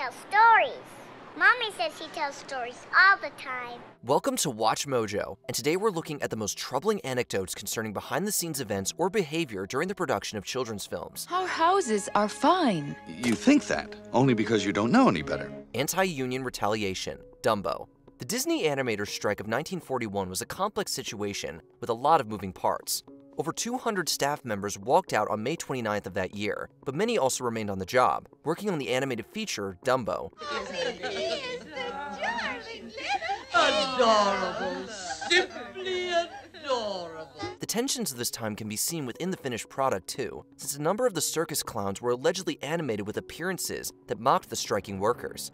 tells stories. Mommy says she tells stories all the time. Welcome to Watch Mojo, and today we're looking at the most troubling anecdotes concerning behind-the-scenes events or behavior during the production of children's films. Our houses are fine. You think that, only because you don't know any better. Anti-Union retaliation, Dumbo. The Disney animators' strike of 1941 was a complex situation with a lot of moving parts. Over 200 staff members walked out on May 29th of that year, but many also remained on the job, working on the animated feature, Dumbo. Adorable, simply adorable. The tensions of this time can be seen within the finished product too, since a number of the circus clowns were allegedly animated with appearances that mocked the striking workers.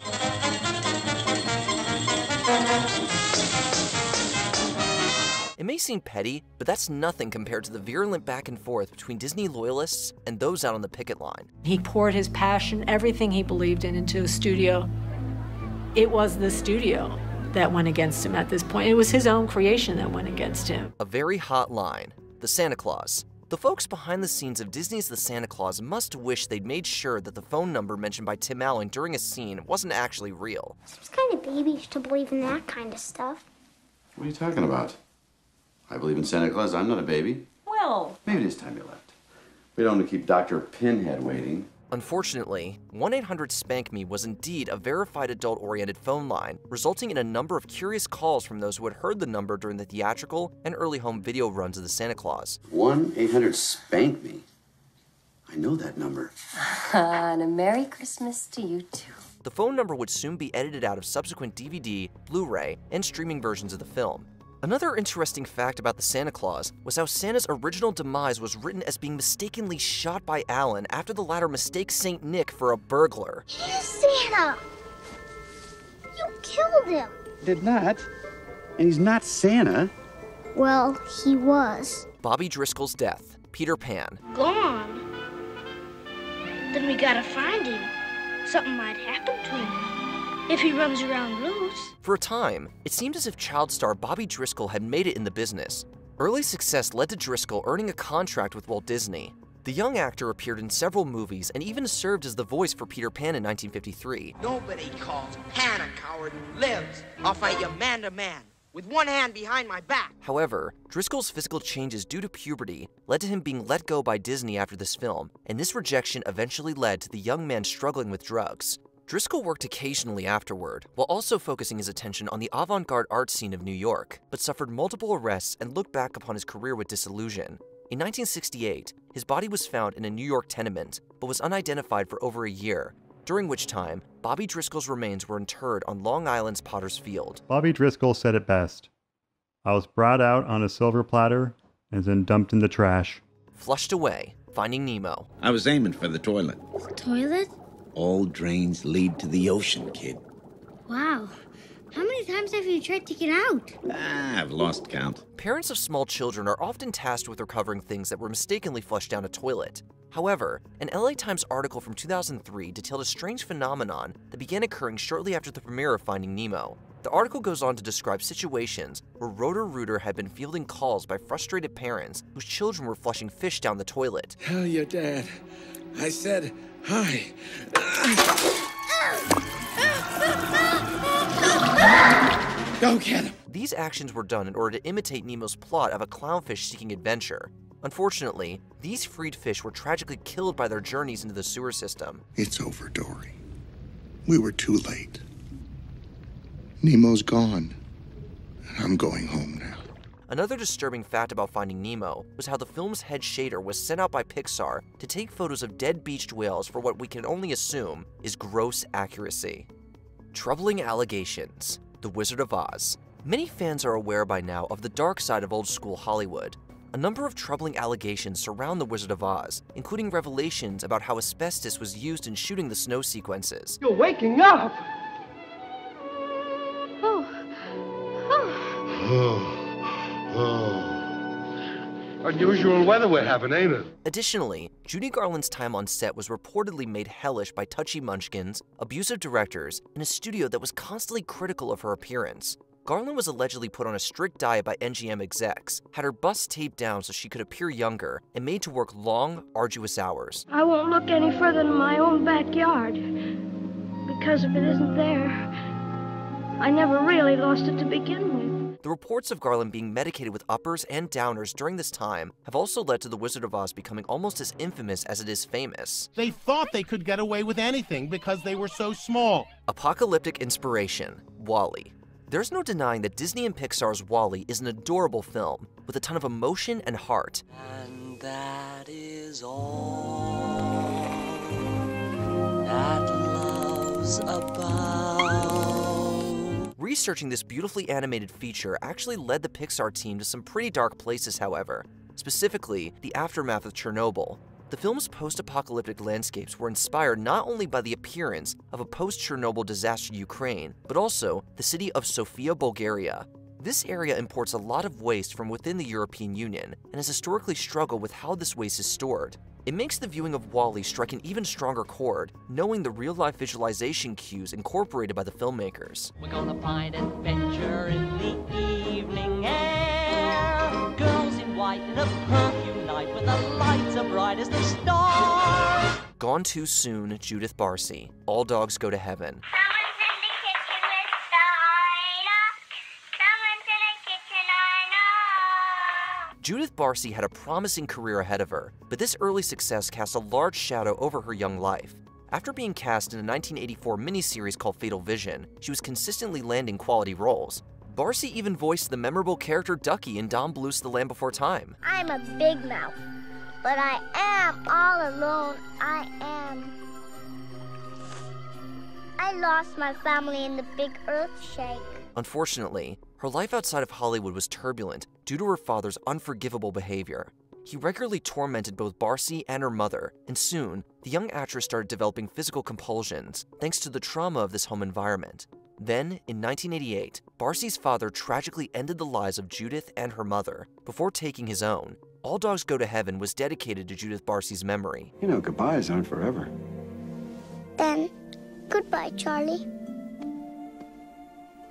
It may seem petty, but that's nothing compared to the virulent back and forth between Disney loyalists and those out on the picket line. He poured his passion, everything he believed in, into the studio. It was the studio that went against him at this point. It was his own creation that went against him. A very hot line, the Santa Claus. The folks behind the scenes of Disney's The Santa Claus must wish they'd made sure that the phone number mentioned by Tim Allen during a scene wasn't actually real. Seems kind of babyish to believe in that kind of stuff. What are you talking about? I believe in Santa Claus. I'm not a baby. Well, Maybe it is time you left. We don't want to keep Dr. Pinhead waiting. Unfortunately, 1-800-SPANK-ME was indeed a verified adult-oriented phone line, resulting in a number of curious calls from those who had heard the number during the theatrical and early home video runs of the Santa Claus. 1-800-SPANK-ME. I know that number. And a Merry Christmas to you too. The phone number would soon be edited out of subsequent DVD, Blu-ray, and streaming versions of the film. Another interesting fact about the Santa Claus was how Santa's original demise was written as being mistakenly shot by Alan after the latter mistakes Saint Nick for a burglar. He's Santa! You killed him! Did not. And he's not Santa. Well, he was. Bobby Driscoll's death, Peter Pan. Gone? Then we gotta find him. Something might happen to him if he runs around loose. For a time, it seemed as if child star Bobby Driscoll had made it in the business. Early success led to Driscoll earning a contract with Walt Disney. The young actor appeared in several movies and even served as the voice for Peter Pan in 1953. Nobody calls Pan a coward who lives. I'll fight you man to man, with one hand behind my back. However, Driscoll's physical changes due to puberty led to him being let go by Disney after this film, and this rejection eventually led to the young man struggling with drugs. Driscoll worked occasionally afterward, while also focusing his attention on the avant-garde art scene of New York, but suffered multiple arrests and looked back upon his career with disillusion. In 1968, his body was found in a New York tenement, but was unidentified for over a year, during which time Bobby Driscoll's remains were interred on Long Island's Potter's Field. Bobby Driscoll said it best. I was brought out on a silver platter and then dumped in the trash. Flushed away, Finding Nemo. I was aiming for the toilet. Toilet? All drains lead to the ocean, kid. Wow. How many times have you tried to get out? I've lost count. Parents of small children are often tasked with recovering things that were mistakenly flushed down a toilet. However, an LA Times article from 2003 detailed a strange phenomenon that began occurring shortly after the premiere of Finding Nemo. The article goes on to describe situations where Roto-Rooter had been fielding calls by frustrated parents whose children were flushing fish down the toilet. Tell your dad. I said hi. Go get him. These actions were done in order to imitate Nemo's plot of a clownfish seeking adventure. Unfortunately, these freed fish were tragically killed by their journeys into the sewer system. It's over, Dory. We were too late. Nemo's gone. And I'm going home now. Another disturbing fact about Finding Nemo was how the film's head shader was sent out by Pixar to take photos of dead beached whales for what we can only assume is gross accuracy. Troubling allegations. The Wizard of Oz. Many fans are aware by now of the dark side of old-school Hollywood. A number of troubling allegations surround The Wizard of Oz, including revelations about how asbestos was used in shooting the snow sequences. You're waking up! Unusual weather we're having, ain't it? Additionally, Judy Garland's time on set was reportedly made hellish by touchy munchkins, abusive directors, and a studio that was constantly critical of her appearance. Garland was allegedly put on a strict diet by MGM execs, had her bust taped down so she could appear younger, and made to work long, arduous hours. I won't look any further than my own backyard, because if it isn't there, I never really lost it to begin with. The reports of Garland being medicated with uppers and downers during this time have also led to The Wizard of Oz becoming almost as infamous as it is famous. They thought they could get away with anything because they were so small. Apocalyptic inspiration, WallE. There's no denying that Disney and Pixar's WallE is an adorable film with a ton of emotion and heart. And that is all that love's about. Researching this beautifully animated feature actually led the Pixar team to some pretty dark places, however, specifically the aftermath of Chernobyl. The film's post-apocalyptic landscapes were inspired not only by the appearance of a post-Chernobyl disaster Ukraine, but also the city of Sofia, Bulgaria. This area imports a lot of waste from within the European Union and has historically struggled with how this waste is stored. It makes the viewing of WallE strike an even stronger chord, knowing the real-life visualization cues incorporated by the filmmakers. We're gonna find adventure in the evening air. Girls in white in a perfume night with the lights are bright as the stars. Gone Too Soon, Judith Barcy. All Dogs Go to Heaven. Judith Barcy had a promising career ahead of her, but this early success cast a large shadow over her young life. After being cast in a 1984 miniseries called Fatal Vision, she was consistently landing quality roles. Barcy even voiced the memorable character Ducky in Don Bluth's The Land Before Time. I'm a big mouth, but I am all alone. I lost my family in the big earthshake. Unfortunately, her life outside of Hollywood was turbulent due to her father's unforgivable behavior. He regularly tormented both Barcy and her mother, and soon, the young actress started developing physical compulsions thanks to the trauma of this home environment. Then, in 1988, Barcy's father tragically ended the lives of Judith and her mother before taking his own. All Dogs Go to Heaven was dedicated to Judith Barcy's memory. You know, goodbyes aren't forever. Then, goodbye, Charlie.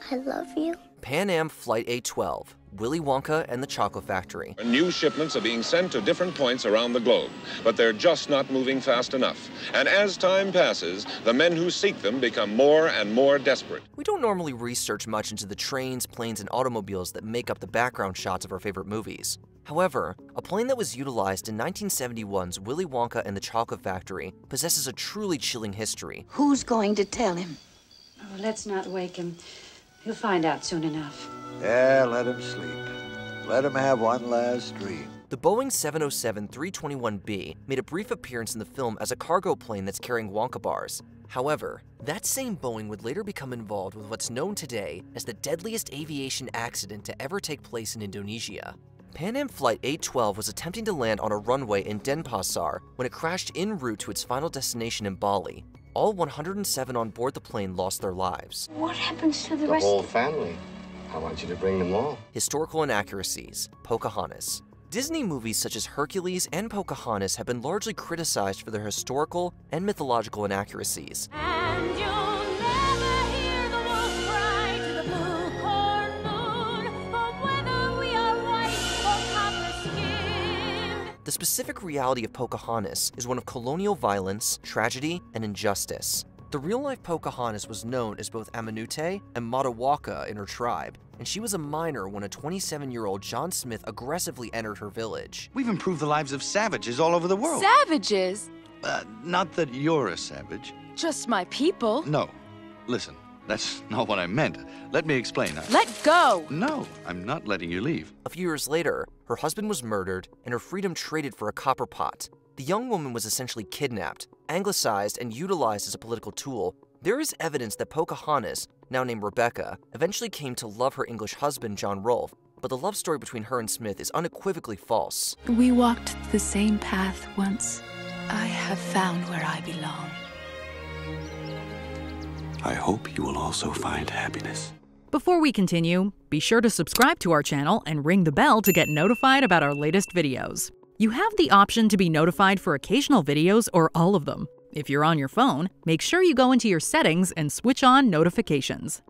I love you. PanAm Flight A2, Willy Wonka and the Chocolate Factory. New shipments are being sent to different points around the globe, but they're just not moving fast enough. And as time passes, the men who seek them become more and more desperate. We don't normally research much into the trains, planes, and automobiles that make up the background shots of our favorite movies. However, a plane that was utilized in 1971's Willy Wonka and the Chocolate Factory possesses a truly chilling history. Who's going to tell him? Oh, let's not wake him. He'll find out soon enough. Yeah, let him sleep. Let him have one last dream. The Boeing 707-321B made a brief appearance in the film as a cargo plane that's carrying Wonka bars. However, that same Boeing would later become involved with what's known today as the deadliest aviation accident to ever take place in Indonesia. PanAm Flight A2 was attempting to land on a runway in Denpasar when it crashed en route to its final destination in Bali. All 107 on board the plane lost their lives. What happens to the The rest? whole family. I want you to bring them all. Historical inaccuracies, Pocahontas. Disney movies such as Hercules and Pocahontas have been largely criticized for their historical and mythological inaccuracies. And you'll never hear the wolf cry to the blue corn moon, for whether we are white or copper skin. The specific reality of Pocahontas is one of colonial violence, tragedy, and injustice. The real-life Pocahontas was known as both Amanute and Matawaka in her tribe, and she was a minor when a 27-year-old John Smith aggressively entered her village. We've improved the lives of savages all over the world. Savages? Not that you're a savage. Just my people. No. Listen, that's not what I meant. Let me explain. Let go! No, I'm not letting you leave. A few years later, her husband was murdered and her freedom traded for a copper pot. The young woman was essentially kidnapped, anglicized, and utilized as a political tool. There is evidence that Pocahontas, now named Rebecca, eventually came to love her English husband, John Rolfe, but the love story between her and Smith is unequivocally false. We walked the same path once. I have found where I belong. I hope you will also find happiness. Before we continue, be sure to subscribe to our channel and ring the bell to get notified about our latest videos. You have the option to be notified for occasional videos or all of them. If you're on your phone, make sure you go into your settings and switch on notifications.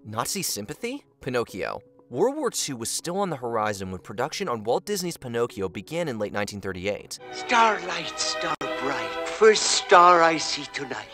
Nazi sympathy? Pinocchio. World War II was still on the horizon when production on Walt Disney's Pinocchio began in late 1938. Starlight, star bright, first star I see tonight.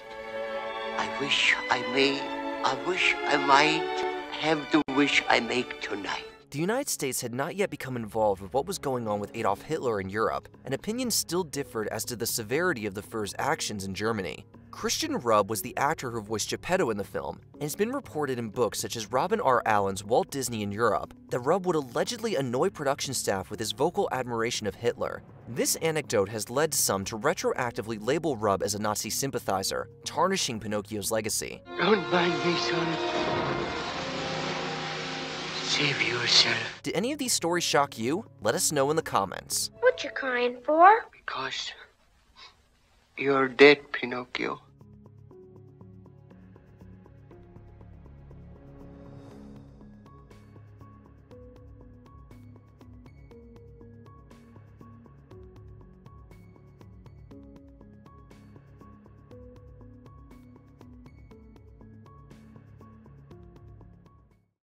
I wish I may, I wish I might have the wish I make tonight. The United States had not yet become involved with what was going on with Adolf Hitler in Europe, and opinions still differed as to the severity of the Fuhrer's actions in Germany. Christian Rubb was the actor who voiced Geppetto in the film, and it's been reported in books such as Robin R. Allen's Walt Disney in Europe that Rubb would allegedly annoy production staff with his vocal admiration of Hitler. This anecdote has led some to retroactively label Rubb as a Nazi sympathizer, tarnishing Pinocchio's legacy. Don't mind me, son. Save yourself. Did any of these stories shock you? Let us know in the comments. What you crying for? Because you're dead, Pinocchio.